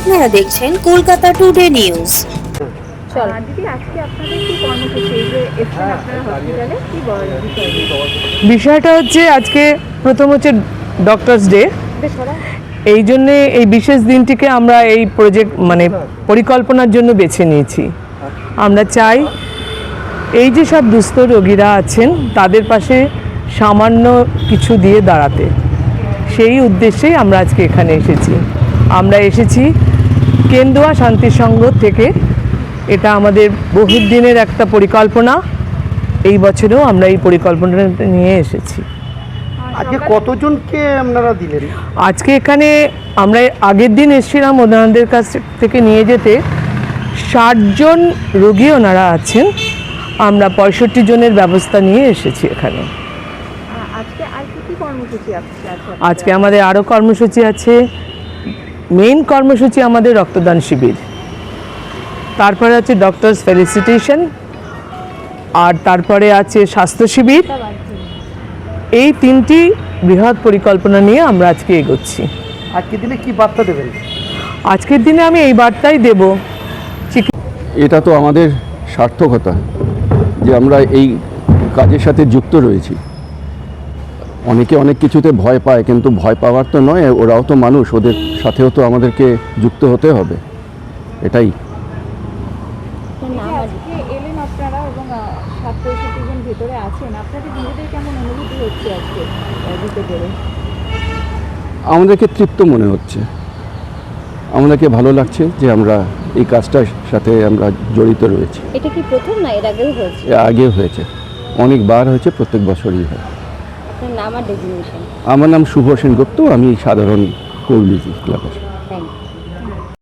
আপনারা দেখছেন Kolkata today news. দিদি, আজকে আপনাদের কি কর্মসূচি, এই যে এসছেন আপনারা হসপিটালে, কি বিষয়টা হচ্ছে আজকে প্রথম হচ্ছে ডক্টরস ডে। এই জন্যে এই বিশেষ দিনটিকে আমরা এই প্রজেক্ট মানে পরিকল্পনার জন্য বেছে নিয়েছি। আমরা চাই এই যে সব দুস্থ রোগীরা আছেন তাদের পাশে সামান্য কিছু দিয়ে দাঁড়াতে। সেই উদ্দেশ্যেই আমরা আজকে এখানে এসেছি। আমরা এসেছি কেন্দুয়া শান্তি সংঘ থেকে। এটা আমাদের বহুদিনের একটা পরিকল্পনা। এই বছরেও আমরা এই পরিকল্পনাটা নিয়ে এসেছি। আজকে কতজনকে আপনারা দিলেন? আজকে এখানে আমরা আগের দিন এসেছিলাম ওনাদের কাছ থেকে নিয়ে যেতে। 60 জন রোগী ওনারা আছেন। আমরা 65 জনের ব্যবস্থা নিয়ে এসেছি এখানে। আজকে আমাদের আরও কর্মসূচি আছে। মেইন কর্মসূচি আমাদের রক্তদান শিবির, তারপরে আছে ডক্টরস ফেলিসিটেশন, আর তারপরে আছে স্বাস্থ্য শিবির। এই তিনটি বৃহৎ পরিকল্পনা নিয়ে আমরা আজকে এগোচ্ছি। আজকের দিনে কি বার্তা দেবেন? আজকের দিনে আমি এই বার্তাই দেব, এটা তো আমাদের সার্থকতা যে আমরা এই কাজের সাথে যুক্ত রয়েছি। অনেকে অনেক কিছুতে ভয় পায়, কিন্তু ভয় পাওয়ার তো নয়, ওরাও তো মানুষ, ওদের সাথেও তো আমাদেরকে যুক্ত হতে হবে। এটাই এলেন আপনারা এবং 67 জন ভেতরে আছেন, আপনাদের নিজেদের কেমন অনুভূতি হচ্ছে আজকে দিতে পেরে? আমাদেরকে তৃপ্ত মনে হচ্ছে, আমাদেরকে ভালো লাগছে যে আমরা এই কাজটার সাথে আমরা জড়িত রয়েছি। এটা কি প্রথম না, এর আগেও হয়েছে? আগেও হয়েছে, অনেকবার হয়েছে, প্রত্যেক বছরই হয়। আপনার নাম আর ডেজিগনেশন? আমার নাম শুভ সেনগুপ্ত, আমি সাধারণ কর্মী ক্লাবের।